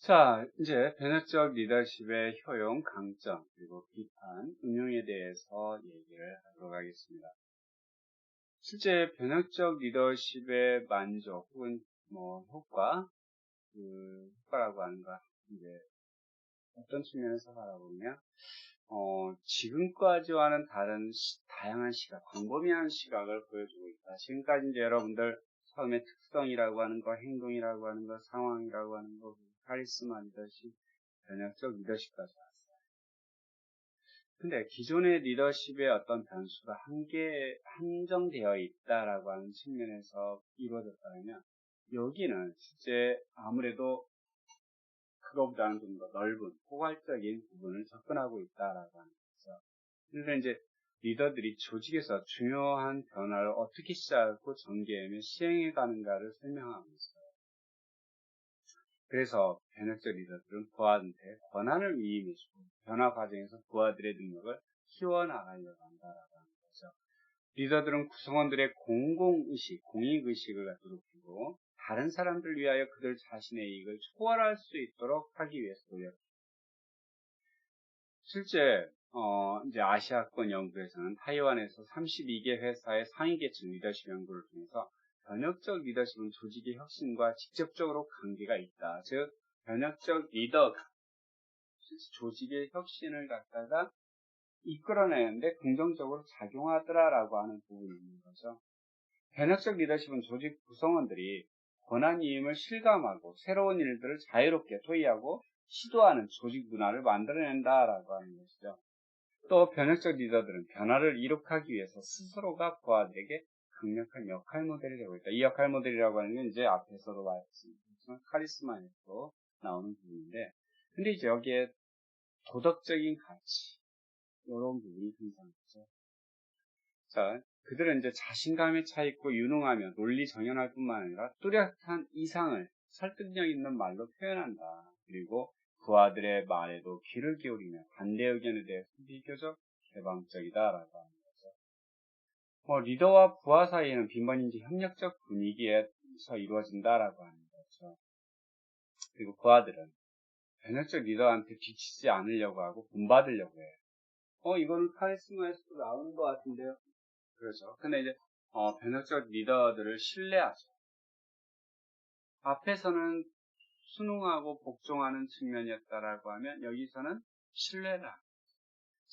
자, 이제 변혁적 리더십의 효용, 강점, 그리고 비판, 응용에 대해서 얘기를 하도록 하겠습니다. 실제 변혁적 리더십의 만족 혹은 효과, 효과라고 하는 거 이제 어떤 측면에서 바라보면 지금까지와는 다른 다양한 시각, 광범위한 시각을 보여주고 있다. 지금까지 이제 여러분들 처음에 특성이라고 하는 거, 행동이라고 하는 거, 상황이라고 하는 거, 카리스마 리더십, 변혁적 리더십까지 왔어요. 근데 기존의 리더십의 어떤 변수가 한정되어 있다라고 하는 측면에서 이루어졌다면, 여기는 실제 아무래도 그거보다는 좀 더 넓은 포괄적인 부분을 접근하고 있다라고 하는 거죠. 그래서 이제 리더들이 조직에서 중요한 변화를 어떻게 시작하고 전개하며 시행해 가는가를 설명하고 있어요. 그래서 변혁적 리더들은 부하한테 권한을 위임해주고 변화 과정에서 부하들의 능력을 키워나가려고 한다라고 하는 거죠. 리더들은 구성원들의 공공의식, 공익의식을 갖다 높이고 다른 사람들 위하여 그들 자신의 이익을 초월할 수 있도록 하기 위해서 노력해요. 실제 이제 아시아권 연구에서는 타이완에서 32개 회사의 상위계층 리더십 연구를 통해서 변혁적 리더십은 조직의 혁신과 직접적으로 관계가 있다. 즉, 변혁적 리더가 조직의 혁신을 갖다가 이끌어내는데 긍정적으로 작용하더라라고 하는 부분이 있는 거죠. 변혁적 리더십은 조직 구성원들이 권한이임을 실감하고 새로운 일들을 자유롭게 토의하고 시도하는 조직 문화를 만들어낸다라고 하는 것이죠. 또 변혁적 리더들은 변화를 이룩하기 위해서 스스로가 부하들에게 강력한 역할 모델이 되고 있다. 이 역할 모델이라고 하는 건 이제 앞에서도 말했습니다. 카리스마에서 나오는 부분인데, 근데 이제 여기에 도덕적인 가치, 이런 부분이 등장하죠. 자, 그들은 이제 자신감에 차 있고 유능하며 논리 정연할 뿐만 아니라 뚜렷한 이상을 설득력 있는 말로 표현한다. 그리고 부하들의 말에도 귀를 기울이며 반대 의견에 대해서 비교적 개방적이다라고 하는 거죠. 리더와 부하 사이에는 빈번히 협력적 분위기에서 이루어진다라고 하는 거죠. 그리고 부하들은 변혁적 리더한테 뒤치지 않으려고 하고 본받으려고 해요. 이거는 카리스마에서도 나오는 것 같은데요. 그렇죠. 근데 이제 변혁적 리더들을 신뢰하죠. 앞에서는 순응하고 복종하는 측면이었다라고 하면 여기서는 신뢰라.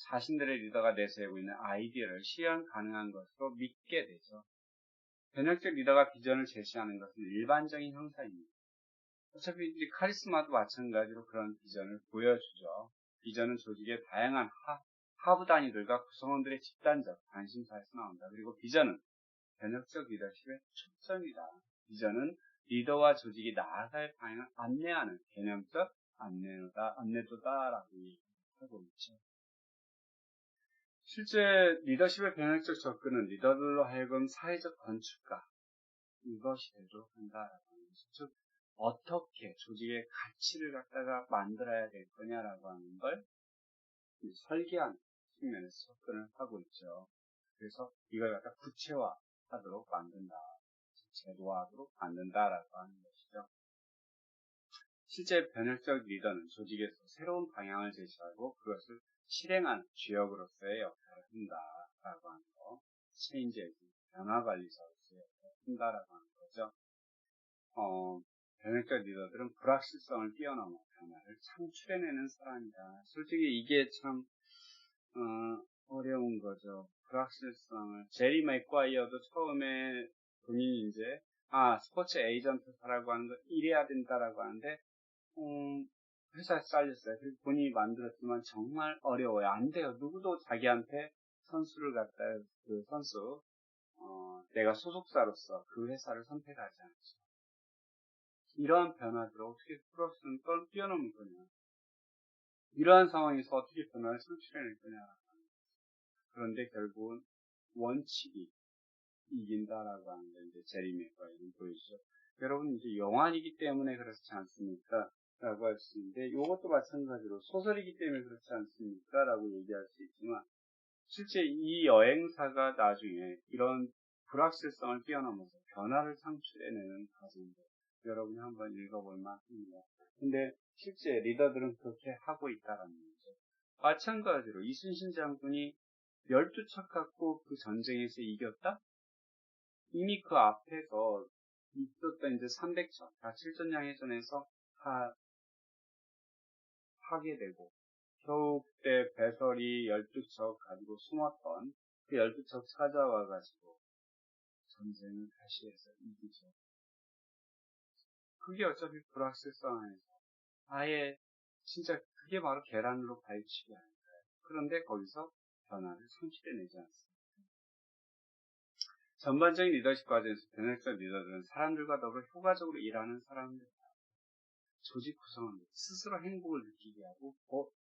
자신들의 리더가 내세우고 있는 아이디어를 실현 가능한 것으로 믿게 되죠. 변혁적 리더가 비전을 제시하는 것은 일반적인 형사입니다. 어차피 이제 카리스마도 마찬가지로 그런 비전을 보여주죠. 비전은 조직의 다양한 하부 단위들과 구성원들의 집단적 관심사에서 나온다. 그리고 비전은 변혁적 리더십의 초점이다. 비전은 리더와 조직이 나아갈 방향을 안내하는 개념적 안내도다라고 얘기하고 있죠. 실제 리더십의 변혁적 접근은 리더들로 하여금 사회적 건축가, 이것이 되도록 한다라고 하는 것이죠. 즉, 어떻게 조직의 가치를 갖다가 만들어야 될 거냐라고 하는 걸 설계하는 측면에서 접근을 하고 있죠. 그래서 이걸 갖다 구체화하도록 만든다. 제도화하도록 만든다라고 하는 것이죠. 실제 변혁적 리더는 조직에서 새로운 방향을 제시하고 그것을 실행하는 주역으로서의 역할을 한다라고 하는 거. 체인지 에이전트, 변화관리사로서의 역할을 한다라고 하는 거죠. 변혁적 리더들은 불확실성을 뛰어넘어 변화를 창출해내는 사람이다. 솔직히 이게 참 어려운 거죠. 불확실성을. 제리 맥과이어도 처음에 본인이 이제 스포츠 에이전트라고 하는 거 이래야 된다라고 하는데 회사에서 잘렸어요. 그리고 본인이 만들었지만 정말 어려워요. 안 돼요. 누구도 자기한테 선수를 갖다 그 선수 내가 소속사로서 그 회사를 선택하지 않죠. 이러한 변화들을 어떻게 풀었으면 뛰어넘을 거냐. 이러한 상황에서 어떻게 변화를 창출해낼 거냐. 그런데 결국은 원칙이 이긴다라고 하는 게 이제 제리 맥과이어는 보이죠. 여러분 이제 영화이기 때문에 그렇지 않습니까? 라고 할 수 있는데 이것도 마찬가지로 소설이기 때문에 그렇지 않습니까? 라고 얘기할 수 있지만 실제 이 여행사가 나중에 이런 불확실성을 뛰어넘어서 변화를 창출해내는 과정들 여러분이 한번 읽어볼 만합니다. 근데 실제 리더들은 그렇게 하고 있다라는 거죠. 마찬가지로 이순신 장군이 12척 갖고 그 전쟁에서 이겼다? 이미 그 앞에서 있었던 이제 300척, 다 칠전량해전에서 다 파괴되고, 겨우 그때 배설이 12척 가지고 숨었던 그 12척 찾아와가지고 전쟁을 다시 해서 이기죠. 그게 어차피 불확실성 안에서 아예 진짜 그게 바로 계란으로 발치기 아닐까요? 그런데 거기서 변화를 성취해내지 않습니다. 전반적인 리더십 과정에서 변혁적 리더들은 사람들과 더불어 효과적으로 일하는 사람들, 조직 구성원 스스로 행복을 느끼게 하고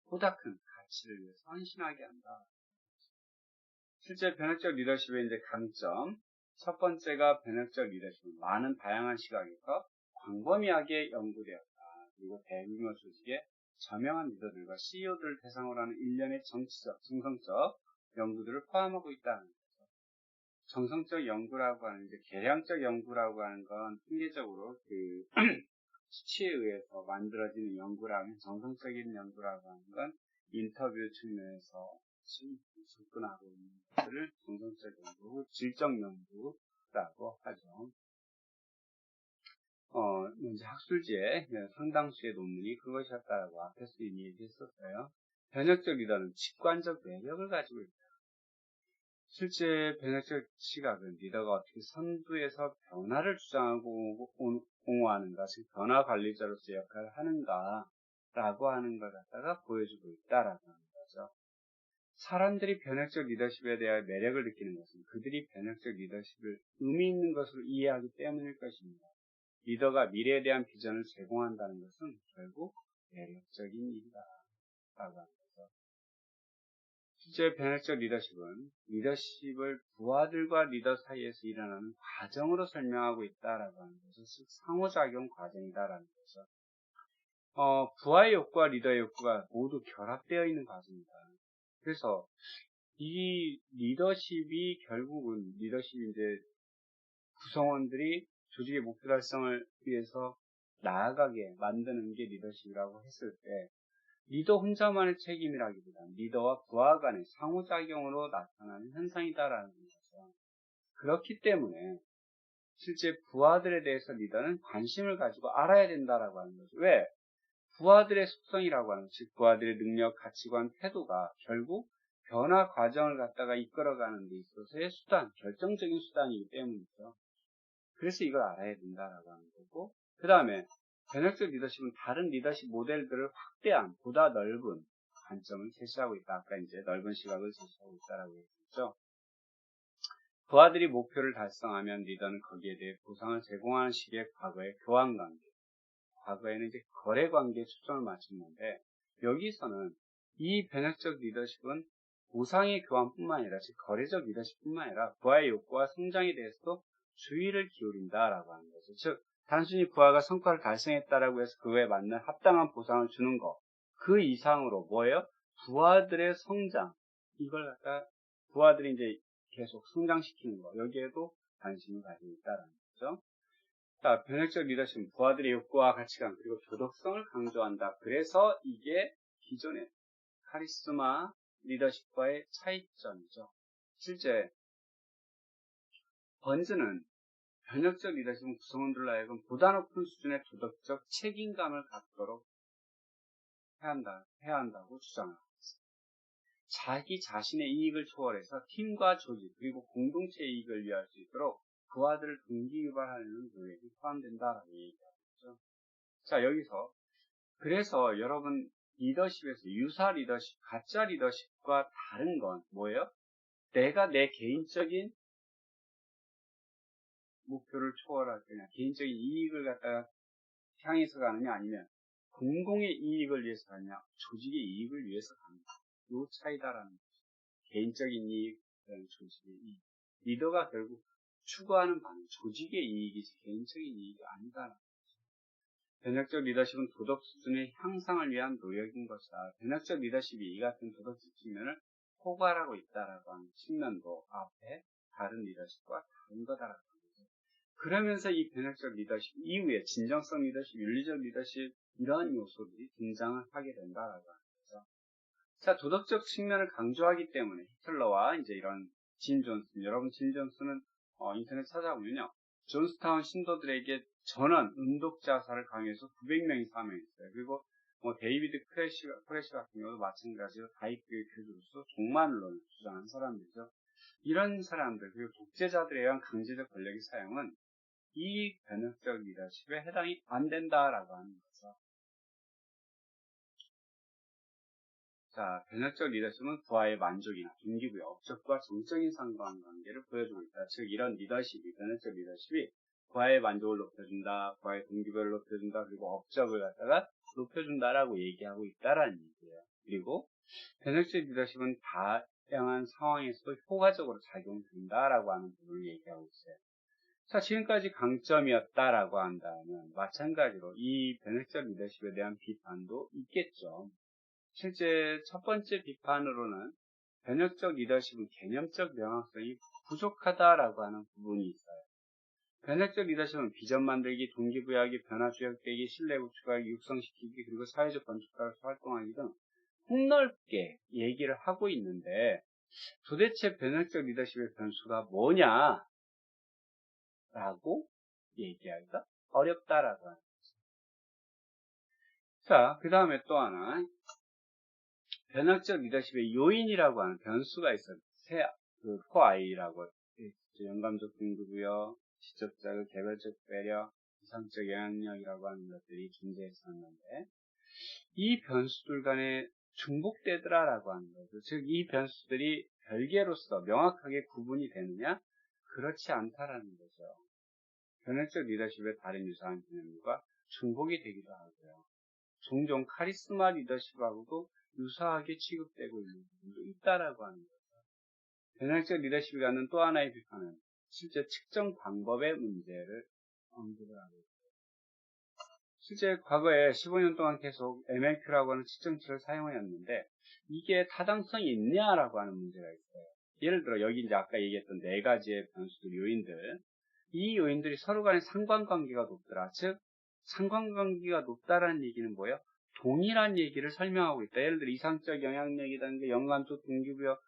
보다 큰 가치를 위해서 헌신하게 한다. 실제 변혁적 리더십의 이제 강점, 첫 번째가 변혁적 리더십은 많은 다양한 시각에서 광범위하게 연구되었다. 그리고 대규모 조직의 저명한 리더들과 CEO들을 대상으로 하는 일련의 정치적, 정성적 연구들을 포함하고 있다는 거죠. 정성적 연구라고 하는 이제 계량적 연구라고 하는 건 통계적으로 그 수치에 의해서 만들어지는 연구라면, 정성적인 연구라고 하는 건 인터뷰 측면에서 접근하고 있는 것들을 정성적 연구, 질적 연구라고 하죠. 이제 학술지에 상당수의 논문이 그것이었다라고 앞에서 이미 얘기했었어요. 변혁적 리더는 직관적 매력을 가지고 있다. 실제 변혁적 시각은 리더가 어떻게 선두에서 변화를 주장하고 옹호하는가, 즉 변화 관리자로서 역할을 하는가라고 하는 걸 갖다가 보여주고 있다라고 하는 거죠. 사람들이 변혁적 리더십에 대한 매력을 느끼는 것은 그들이 변혁적 리더십을 의미 있는 것으로 이해하기 때문일 것입니다. 리더가 미래에 대한 비전을 제공한다는 것은 결국 매력적인 일이다 라고 하는 거죠. 실제 변혁적 리더십은 리더십을 부하들과 리더 사이에서 일어나는 과정으로 설명하고 있다라고 하는 거죠. 즉 상호작용 과정이다라는 거죠. 부하의 욕구와 리더의 욕구가 모두 결합되어 있는 과정이다. 그래서 이 리더십이 결국은 리더십이 이제 구성원들이 조직의 목표 달성을 위해서 나아가게 만드는 게 리더십이라고 했을 때, 리더 혼자만의 책임이라기보다는 리더와 부하 간의 상호작용으로 나타나는 현상이다라는 거죠. 그렇기 때문에 실제 부하들에 대해서 리더는 관심을 가지고 알아야 된다라고 하는 거죠. 왜? 부하들의 속성이라고 하는, 즉 부하들의 능력, 가치관, 태도가 결국 변화 과정을 갖다가 이끌어가는 데 있어서의 수단, 결정적인 수단이기 때문이죠. 그래서 이걸 알아야 된다라고 하는 거고, 그 다음에 변혁적 리더십은 다른 리더십 모델들을 확대한 보다 넓은 관점을 제시하고 있다. 아까 이제 넓은 시각을 제시하고 있다라고 했죠. 부하들이 목표를 달성하면 리더는 거기에 대해 보상을 제공하는 식의 과거의 교환관계, 과거에는 이제 거래관계에 초점을 맞췄는데, 여기서는 이 변혁적 리더십은 보상의 교환뿐만 아니라, 즉 거래적 리더십뿐만 아니라 부하의 욕구와 성장에 대해서도 주의를 기울인다라고 하는 거죠. 즉 단순히 부하가 성과를 달성했다라고 해서 그에 맞는 합당한 보상을 주는 것, 그 이상으로 뭐예요? 부하들의 성장, 이걸 갖다 부하들이 이제 계속 성장시키는 거, 여기에도 관심을 가지고 있다라는 거죠. 자, 변혁적 리더십은 부하들의 욕구와 가치관 그리고 도덕성을 강조한다. 그래서 이게 기존의 카리스마 리더십과의 차이점이죠. 실제 번즈는 변혁적 리더십은 구성원들로 하여금 보다 높은 수준의 도덕적 책임감을 갖도록 해야 한다고 주장합니다. 자기 자신의 이익을 초월해서 팀과 조직 그리고 공동체의 이익을 위할 수 있도록 부하들을 동기유발하는 노력이 포함된다라고 얘기하고 있죠. 자, 여기서 그래서 여러분 리더십에서 유사 리더십, 가짜 리더십과 다른 건 뭐예요? 내가 내 개인적인 목표를 초월할 거냐, 개인적인 이익을 갖다가 향해서 가느냐, 아니면 공공의 이익을 위해서 가느냐, 조직의 이익을 위해서 가느냐, 요 차이다라는 거죠. 개인적인 이익, 조직의 이익. 리더가 결국 추구하는 바는 조직의 이익이지 개인적인 이익이 아니다라는 거죠. 변혁적 리더십은 도덕 수준의 향상을 위한 노력인 것이다. 변혁적 리더십이 이 같은 도덕적 측면을 포괄하고 있다라고 하는 측면도 앞에 다른 리더십과 다른 거다라고 합니다. 그러면서 이 변혁적 리더십 이후에 진정성 리더십, 윤리적 리더십 이러한 요소들이 등장을 하게 된다라고 하는 거죠. 자, 도덕적 측면을 강조하기 때문에 히틀러와 이제 이런 짐 존슨, 여러분 짐 존슨은 인터넷 찾아보면요. 존스타운 신도들에게 전원 은독 자살을 강요해서 900명이 사망했어요. 그리고 데이비드 크래시 같은 경우도 마찬가지로 다이크의 교주로서 종말론을 주장한 사람들이죠. 이런 사람들, 그리고 독재자들에 의한 강제적 권력의 사용은 이 변혁적 리더십에 해당이 안 된다라고 하는 거죠. 자, 변혁적 리더십은 부하의 만족이나 동기부여, 업적과 정적인 상관관계를 보여주고 있다. 즉, 이런 리더십이, 변혁적 리더십이 부하의 만족을 높여준다, 부하의 동기부여를 높여준다, 그리고 업적을 갖다가 높여준다라고 얘기하고 있다라는 얘기예요. 그리고 변혁적 리더십은 다양한 상황에서도 효과적으로 작용된다라고 하는 부분을 얘기하고 있어요. 자, 지금까지 강점이었다라고 한다면 마찬가지로 이 변혁적 리더십에 대한 비판도 있겠죠. 실제 첫 번째 비판으로는 변혁적 리더십은 개념적 명확성이 부족하다라고 하는 부분이 있어요. 변혁적 리더십은 비전 만들기, 동기부여하기, 변화 주역되기, 신뢰 구축하기, 육성시키기, 그리고 사회적 건축가로서 활동하기 등 폭넓게 얘기를 하고 있는데 도대체 변혁적 리더십의 변수가 뭐냐? 라고 얘기하기가 어렵다라고 하는 거죠. 자, 그 다음에 또 하나 변혁적 리더십의 요인이라고 하는 변수가 있어요. 그 코아이라고 영감적 동기부여, 지적 자극, 개별적 배려, 이상적 영향력이라고 하는 것들이 존재했었는데 이 변수들 간에 중복되더라라고 하는 거죠. 즉 이 변수들이 별개로서 명확하게 구분이 되느냐? 그렇지 않다라는 거죠. 변혁적 리더십의 다른 유사한 개념과 중복이 되기도 하고요. 종종 카리스마 리더십하고도 유사하게 취급되고 있는 부분도 있다라고 하는 거죠. 변혁적 리더십이 갖는 또 하나의 비판은 실제 측정 방법의 문제를 언급을 하고 있어요. 실제 과거에 15년 동안 계속 MLQ라고 하는 측정치를 사용하였는데 이게 타당성이 있냐라고 하는 문제가 있어요. 예를 들어 여기 이제 아까 얘기했던 네 가지의 변수들 요인들 이 요인들이 서로 간의 상관관계가 높더라. 즉 상관관계가 높다라는 얘기는 뭐예요? 동일한 얘기를 설명하고 있다. 예를 들어 이상적 영향력이라는 게 영감적 동기부여,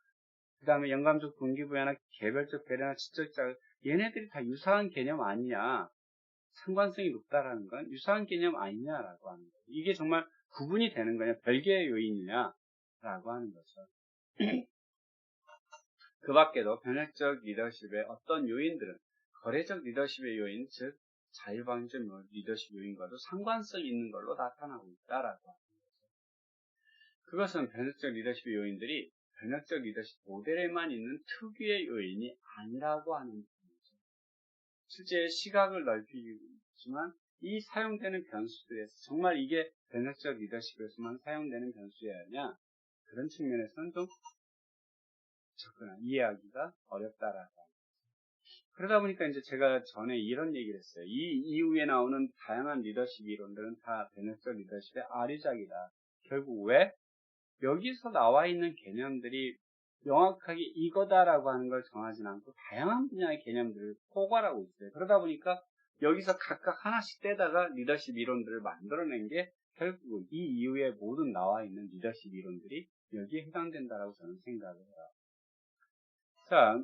그 다음에 영감적 동기부여나 개별적 배려나 지적 자극 얘네들이 다 유사한 개념 아니냐. 상관성이 높다라는 건 유사한 개념 아니냐라고 하는 거예요. 이게 정말 구분이 되는 거냐, 별개의 요인이냐라고 하는 거죠. 그 밖에도 변혁적 리더십의 어떤 요인들은 거래적 리더십의 요인, 즉 자유방위적 리더십 요인과도 상관성이 있는 걸로 나타나고 있다라고 하는 거죠. 그것은 변혁적 리더십의 요인들이 변혁적 리더십 모델에만 있는 특유의 요인이 아니라고 하는 부분이죠. 실제 시각을 넓히지만 이 사용되는 변수들에서 정말 이게 변혁적 리더십에서만 사용되는 변수여야 그런 측면에서는 좀 이해하기가 어렵다라고 합니다. 그러다 보니까 이제 제가 전에 이런 얘기를 했어요. 이 이후에 나오는 다양한 리더십 이론들은 다 변혁적 리더십의 아류작이다. 결국 왜? 여기서 나와 있는 개념들이 명확하게 이거다라고 하는 걸 정하지는 않고 다양한 분야의 개념들을 포괄하고 있어요. 그러다 보니까 여기서 각각 하나씩 떼다가 리더십 이론들을 만들어낸 게 결국은 이 이후에 모든 나와 있는 리더십 이론들이 여기에 해당된다라고 저는 생각을 해요. 자,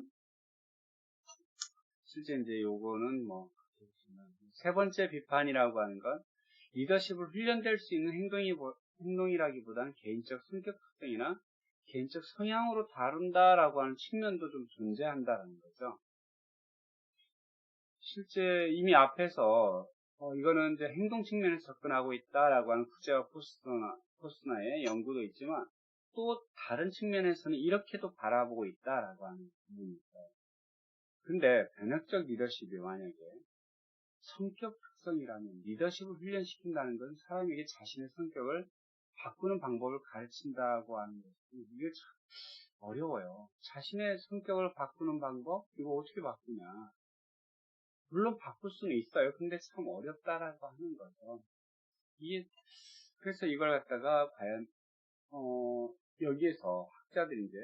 실제 이제 요거는 세 번째 비판이라고 하는 건 리더십을 훈련될 수 있는 행동이라기보다는 개인적 성격 특성이나 개인적 성향으로 다룬다라고 하는 측면도 좀 존재한다는 거죠. 실제 이미 앞에서 이거는 이제 행동 측면에서 접근하고 있다라고 하는 쿠제와 포스나의 연구도 있지만 또 다른 측면에서는 이렇게도 바라보고 있다라고 하는 부분이 있어요. 근데 변혁적 리더십이 만약에 성격 특성이라면 리더십을 훈련시킨다는 것은 사람에게 자신의 성격을 바꾸는 방법을 가르친다고 하는 것이 이게 참 어려워요. 자신의 성격을 바꾸는 방법? 이거 어떻게 바꾸냐? 물론 바꿀 수는 있어요. 근데 참 어렵다라고 하는 거죠. 그래서 이걸 갖다가 과연 여기에서 학자들이 이제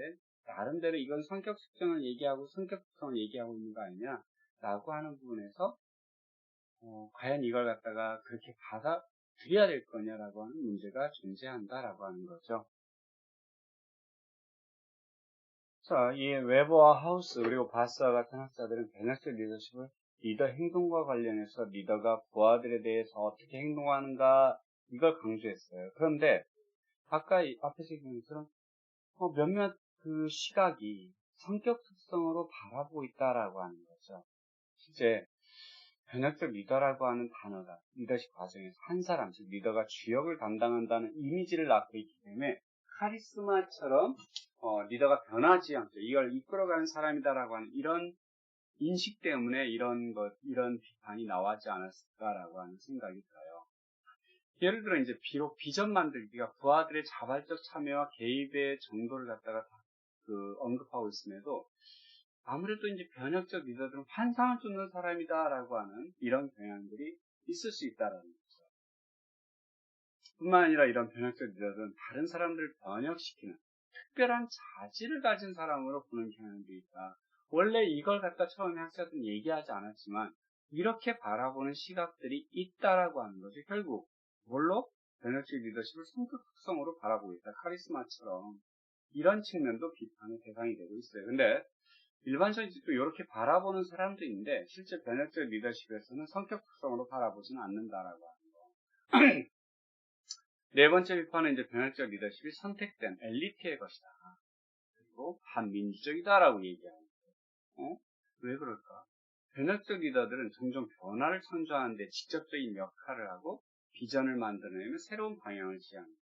나름대로 이건 성격 특성을 얘기하고 성격 특성을 얘기하고 있는 거 아니냐 라고 하는 부분에서 과연 이걸 갖다가 그렇게 받아들여야 될 거냐라고 하는 문제가 존재한다라고 하는 거죠. 자, 이 웨버와 하우스 그리고 바스와 같은 학자들은 변혁적 리더십을 리더 행동과 관련해서 리더가 부하들에 대해서 어떻게 행동하는가 이걸 강조했어요. 그런데 아까 앞에서 얘기한 것처럼 몇몇 그 시각이 성격 특성으로 바라보고 있다라고 하는 거죠. 실제 변혁적 리더라고 하는 단어가 리더십 과정에서 한 사람, 즉 리더가 주역을 담당한다는 이미지를 낳고 있기 때문에 카리스마처럼 리더가 변하지 않죠. 이걸 이끌어가는 사람이다라고 하는 이런 인식 때문에 이런 비판이 나오지 않았을까라고 하는 생각이 들어요. 예를 들어 이제 비록 비전 만들기가 부하들의 자발적 참여와 개입의 정도를 갖다가 언급하고 있음에도 아무래도 이제 변혁적 리더들은 환상을 쫓는 사람이다라고 하는 이런 경향들이 있을 수 있다라는 거죠. 뿐만 아니라 이런 변혁적 리더들은 다른 사람들을 변혁시키는 특별한 자질을 가진 사람으로 보는 경향도 있다. 원래 이걸 갖다 처음에 학자들은 얘기하지 않았지만 이렇게 바라보는 시각들이 있다라고 하는 거죠. 결국 뭘로? 변혁적 리더십을 성격 특성으로 바라보고 있다. 카리스마처럼 이런 측면도 비판의 대상이 되고 있어요. 근데 일반적으로 또 이렇게 바라보는 사람도 있는데 실제 변혁적 리더십에서는 성격 특성으로 바라보지는 않는다라고 하는 거. 네 번째 비판은 이제 변혁적 리더십이 선택된 엘리트의 것이다. 그리고 반민주적이다라고 얘기하는 거예요. 왜 그럴까? 변혁적 리더들은 종종 변화를 창조하는데 직접적인 역할을 하고 비전을 만들어내면 새로운 방향을 지향합니다.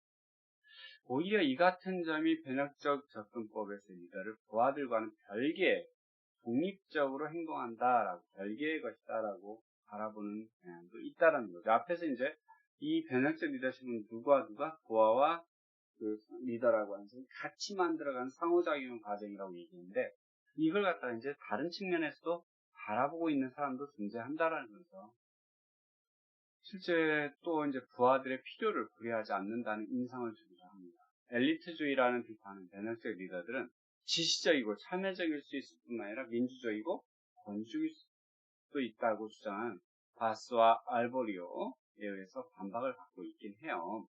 오히려 이 같은 점이 변혁적 접근법에서 리더를 부하들과는 별개의 독립적으로 행동한다라고 별개의 것이다라고 바라보는 경향도 있다라는 거죠. 앞에서 이제 이 변혁적 리더십은 누가 부하와 그 리더라고 하는 것은 같이 만들어가는 상호작용 과정이라고 얘기했는데 이걸 갖다가 이제 다른 측면에서도 바라보고 있는 사람도 존재한다라는 거죠. 실제 또 이제 부하들의 필요를 고려하지 않는다는 인상을 주기도 합니다. 엘리트주의라는 비판은 변혁적 리더들은 지시적이고 참여적일 수 있을 뿐만 아니라 민주적이고 권위주의일 수도 있다고 주장한 바스와 알보리오에 의해서 반박을 받고 있긴 해요.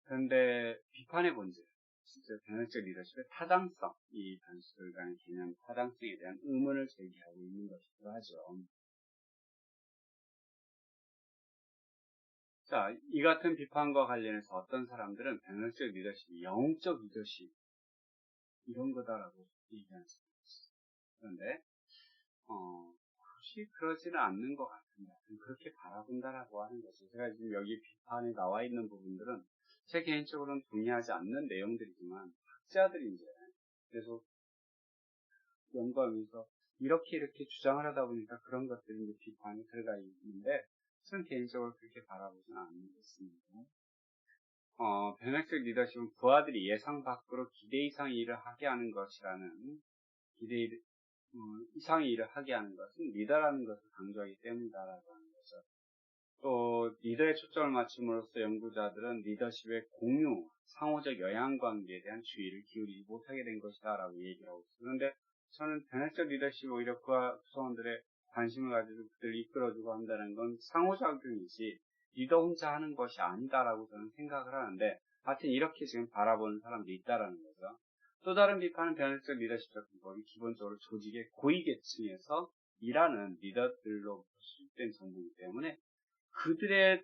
그런데 비판의 본질, 실제 변혁적 리더십의 타당성, 이 변수들 간의 개념 타당성에 대한 의문을 제기하고 있는 것이기도 하죠. 자, 이 같은 비판과 관련해서 어떤 사람들은 변혁적 리더십이 영적 리더십 이런 거다라고 얘기하는 사람이 있어요. 그런데 굳이 그러지는 않는 것 같습니다. 그렇게 바라본다라고 하는 거죠. 제가 지금 여기 비판에 나와 있는 부분들은 제 개인적으로는 동의하지 않는 내용들이지만 학자들이 이제 계속 연구하면서 이렇게 주장을 하다 보니까 그런 것들이 이제 비판이 들어가 있는데 저는 개인적으로 그렇게 바라보지는 않는 것 같습니다. 변혁적 리더십은 부하들이 예상 밖으로 기대 이상의 일을 하게 하는 것이라는 기대 이상의 일을 하게 하는 것은 리더라는 것을 강조하기 때문이다라고 하는 거죠. 또 리더에 초점을 맞춤으로써 연구자들은 리더십의 공유, 상호적 영향관계에 대한 주의를 기울이지 못하게 된 것이다라고 얘기하고 있어요. 그런데 저는 변혁적 리더십 오히려 구성원들의 관심을 가지고 그들을 이끌어주고 한다는 건 상호작용이지 리더 혼자 하는 것이 아니다라고 저는 생각을 하는데 하여튼 이렇게 지금 바라보는 사람도 있다라는 거죠. 또 다른 비판은 변혁적 리더십 접근법이 기본적으로 조직의 고위계층에서 일하는 리더들로부터 수집된 정보이기 때문에 그들의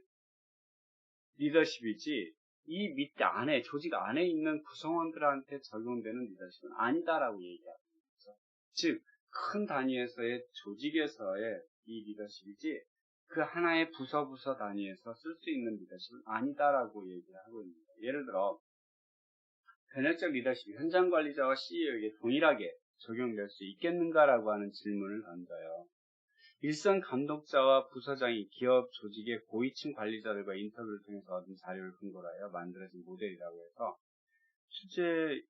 리더십이지 이 밑에 안에 조직 안에 있는 구성원들한테 적용되는 리더십은 아니다라고 얘기하는 거죠. 즉 큰 단위에서의 조직에서의 이 리더십이지 그 하나의 부서 단위에서 쓸 수 있는 리더십은 아니다라고 얘기하고 있는 거예요. 예를 들어 변혁적 리더십이 현장 관리자와 CEO에게 동일하게 적용될 수 있겠는가라고 하는 질문을 던져요. 일선 감독자와 부서장이 기업 조직의 고위층 관리자들과 인터뷰를 통해서 얻은 자료를 근거로 하여 만들어진 모델이라고 해서 실제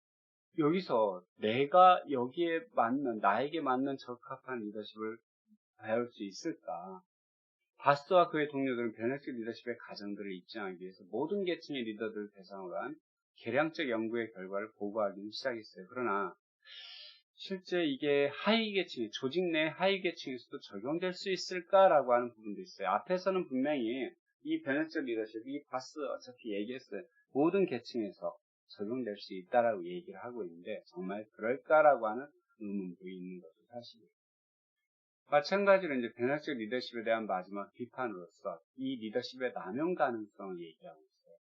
여기서 내가 여기에 맞는 나에게 맞는 적합한 리더십을 배울 수 있을까? 바스와 그의 동료들은 변혁적 리더십의 가정들을 입증하기 위해서 모든 계층의 리더들을 대상으로 한 계량적 연구의 결과를 보고하기는 시작했어요. 그러나 실제 이게 하위 계층, 조직 내 하위 계층에서도 적용될 수 있을까라고 하는 부분도 있어요. 앞에서는 분명히 이 변혁적 리더십이 바스 어차피 얘기했어요. 모든 계층에서 적용될 수 있다라고 얘기를 하고 있는데 정말 그럴까라고 하는 의문도 있는 것도 사실이에요. 마찬가지로 이제 변혁적 리더십에 대한 마지막 비판으로서 이 리더십의 남용 가능성을 얘기하고 있어요.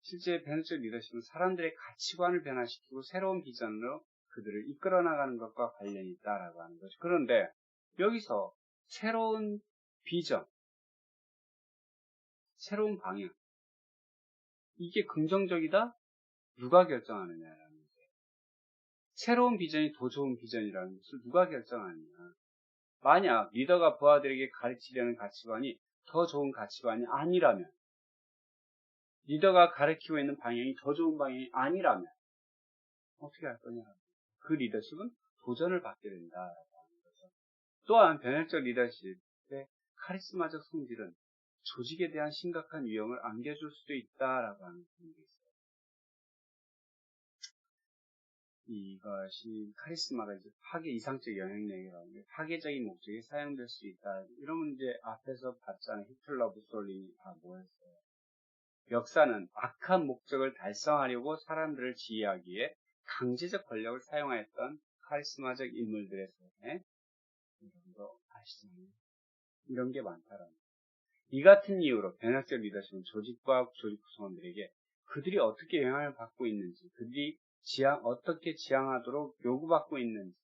실제 변혁적 리더십은 사람들의 가치관을 변화시키고 새로운 비전으로 그들을 이끌어 나가는 것과 관련이 있다라고 하는 거죠. 그런데 여기서 새로운 비전, 새로운 방향, 이게 긍정적이다? 누가 결정하느냐라는 거예요. 새로운 비전이 더 좋은 비전이라는 것을 누가 결정하느냐. 만약 리더가 부하들에게 가르치려는 가치관이 더 좋은 가치관이 아니라면, 리더가 가르치고 있는 방향이 더 좋은 방향이 아니라면 어떻게 할 거냐. 그 리더십은 도전을 받게 된다라고 하는 거죠. 또한 변혁적 리더십의 카리스마적 성질은 조직에 대한 심각한 위험을 안겨줄 수도 있다라고 하는 부분도 있어요. 이것이 카리스마가 이제 파괴 이상적 영향력이라고 하는데 파괴적인 목적에 사용될 수 있다. 이런 문제 앞에서 봤잖아요. 히틀러, 무솔리니 다 뭐였어요. 역사는 악한 목적을 달성하려고 사람들을 지휘하기 위해 강제적 권력을 사용하였던 카리스마적 인물들의 손에 이런 거 아시잖아요. 이런 게 많다라는. 이 같은 이유로 변혁적 리더십은 조직과 조직 구성원들에게 그들이 어떻게 영향을 받고 있는지, 그들이 어떻게 지향하도록 요구받고 있는지,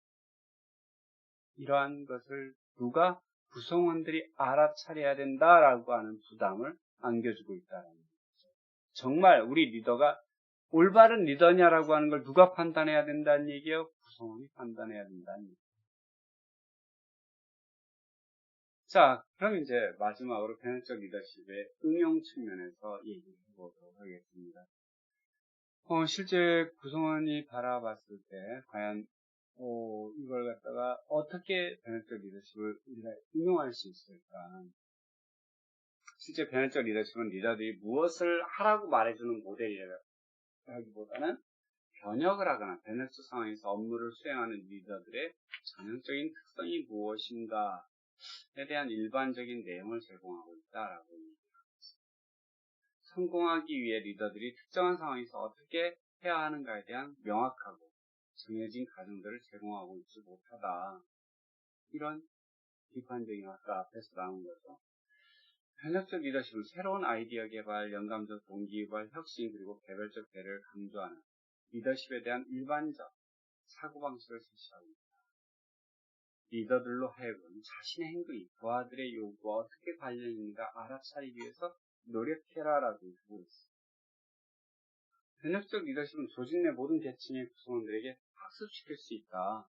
이러한 것을 누가 구성원들이 알아차려야 된다라고 하는 부담을 안겨주고 있다는 거죠. 정말 우리 리더가 올바른 리더냐라고 하는 걸 누가 판단해야 된다는 얘기예요? 구성원이 판단해야 된다는 얘기예요. 자, 그럼 이제 마지막으로 변혁적 리더십의 응용 측면에서 얘기를 해보도록 하겠습니다. 실제 구성원이 바라봤을 때 과연 이걸 갖다가 어떻게 변혁적 리더십을 우리가 응용할 수 있을까? 실제 변혁적 리더십은 리더들이 무엇을 하라고 말해주는 모델이라기보다는 변혁을 하거나 변혁적 상황에서 업무를 수행하는 리더들의 전형적인 특성이 무엇인가에 대한 일반적인 내용을 제공하고 있다라고 얘기합니다. 성공하기 위해 리더들이 특정한 상황에서 어떻게 해야 하는가에 대한 명확하고 정해진 과정들을 제공하고 있지 못하다. 이런 비판적인 아까 앞에서 나온 거죠. 변혁적 리더십은 새로운 아이디어 개발, 영감적 동기 유발, 혁신, 그리고 개별적 배려를 강조하는 리더십에 대한 일반적 사고방식을 제시하고 있다. 리더들로 하여금 자신의 행동이 부하들의 요구와 어떻게 관련 있는가 알아차리기 위해서 노력해라라고 하고 있습니다. 변혁적 리더십은 조직 내 모든 계층의 구성원들에게 학습시킬 수 있다.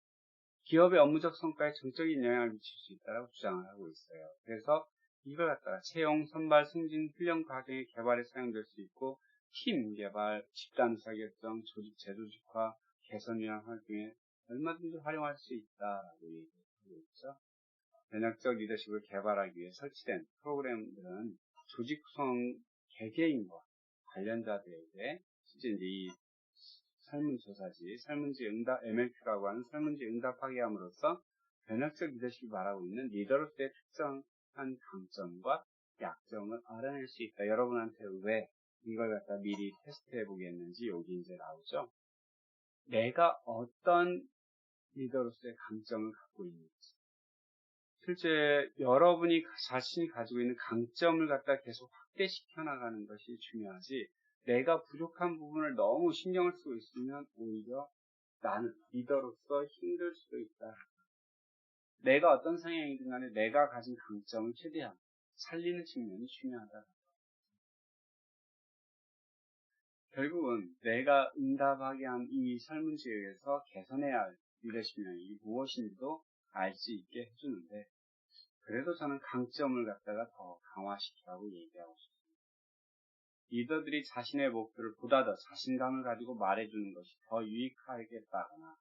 기업의 업무적 성과에 정적인 영향을 미칠 수 있다고 주장을 하고 있어요. 그래서 이걸 갖다가 채용, 선발, 승진, 훈련 과정의 개발에 사용될 수 있고 팀 개발, 집단 의사결정, 조직 재조직화, 개선 위한 활동에 얼마든지 활용할 수 있다라고 얘기하고 있죠. 변혁적 리더십을 개발하기 위해 설치된 프로그램들은 조직 구성 개개인과 관련자들에게 실제 이제 이 설문조사지, 설문지 응답 MLQ라고 하는 설문지 응답하게 함으로써 변혁적 리더십이 말하고 있는 리더로서의 특정한 강점과 약점을 알아낼 수 있다. 여러분한테 왜 이걸 갖다 미리 테스트해 보겠는지 여기 이제 나오죠. 내가 어떤 리더로서의 강점을 갖고 있는지. 실제 여러분이 자신이 가지고 있는 강점을 갖다 계속 확대시켜 나가는 것이 중요하지, 내가 부족한 부분을 너무 신경을 쓰고 있으면 오히려 나는 리더로서 힘들 수도 있다. 내가 어떤 성향이든 간에 내가 가진 강점을 최대한 살리는 측면이 중요하다. 결국은 내가 응답하게 한 이 설문지에 의해서 개선해야 할 리더십 영역이 무엇인지도 알 수 있게 해주는데, 그래도 저는 강점을 갖다가 더 강화시키라고 얘기하고 싶습니다. 리더들이 자신의 목표를 보다 더 자신감을 가지고 말해주는 것이 더 유익하겠다거나,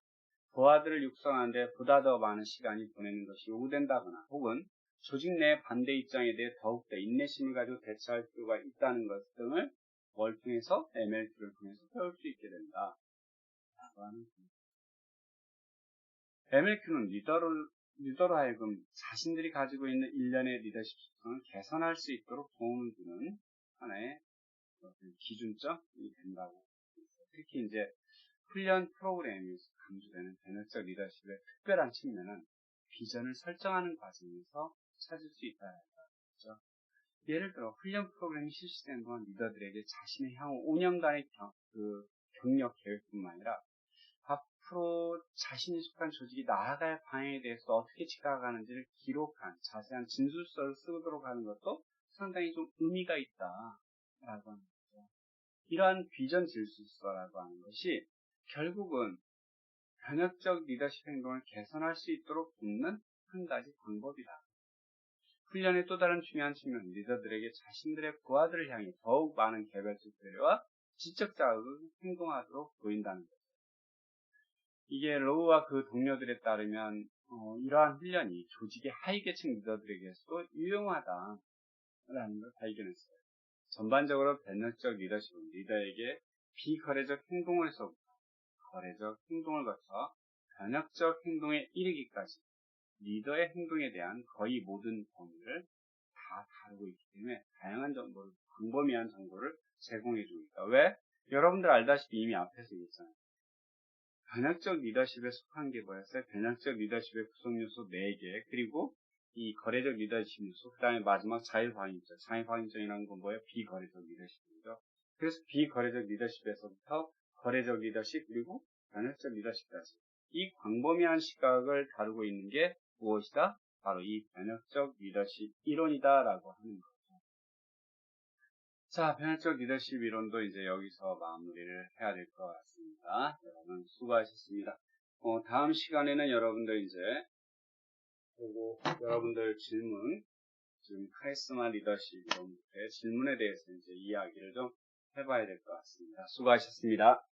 부하들을 육성하는데 보다 더 많은 시간이 보내는 것이 요구된다거나, 혹은 조직 내 반대 입장에 대해 더욱더 인내심을 가지고 대처할 필요가 있다는 것 등을 뭘 통해서 MLQ를 통해서 배울 수 있게 된다. 라고 하는 MLQ는 리더로 하여금 자신들이 가지고 있는 일련의 리더십 속성을 개선할 수 있도록 도움을 주는 하나의 기준점이 된다고. 특히 이제 훈련 프로그램에서 강조되는 변혁적 리더십의 특별한 측면은 비전을 설정하는 과정에서 찾을 수 있다는 거죠. 예를 들어 훈련 프로그램이 실시된 동안 리더들에게 자신의 향후 5년간의 경력 계획뿐만 아니라 앞으로 자신이 속한 조직이 나아갈 방향에 대해서 어떻게 지나가는지를 기록한 자세한 진술서를 쓰도록 하는 것도 상당히 좀 의미가 있다라고 하는 거죠. 이러한 비전 진술서라고 하는 것이 결국은 변혁적 리더십 행동을 개선할 수 있도록 돕는 한 가지 방법이다. 훈련의 또 다른 중요한 측면은 리더들에게 자신들의 부하들을 향해 더욱 많은 개별적 배려와 지적 자극을 행동하도록 보인다는 거죠. 이게 로우와 그 동료들에 따르면 이러한 훈련이 조직의 하위 계층 리더들에게서도 유용하다라는 걸 발견했어요. 전반적으로 변혁적 리더십은 리더에게 비거래적 행동에서부터 거래적 행동을 거쳐 변혁적 행동에 이르기까지 리더의 행동에 대한 거의 모든 범위를 다 다루고 있기 때문에 다양한 정보를, 광범위한 정보를 제공해주고 있다. 왜? 여러분들 알다시피 이미 앞에서 얘기했잖아요. 변혁적 리더십에 속한 게 뭐였어요? 변혁적 리더십의 구성 요소 4개, 그리고 이 거래적 리더십 요소, 그 다음에 마지막 자율방임적. 자율방임적이라는 건 뭐예요? 비거래적 리더십이죠. 그래서 비거래적 리더십에서부터 거래적 리더십, 그리고 변혁적 리더십까지. 이 광범위한 시각을 다루고 있는 게 무엇이다? 바로 이 변혁적 리더십 이론이다라고 하는 거죠. 자, 변혁적 리더십 이론도 이제 여기서 마무리를 해야 될 것 같습니다. 여러분 수고하셨습니다. 다음 시간에는 여러분들 이제 여러분들 질문, 지금 카리스마 리더십 이론부터의 질문에 대해서 이제 이야기를 좀 해봐야 될 것 같습니다. 수고하셨습니다.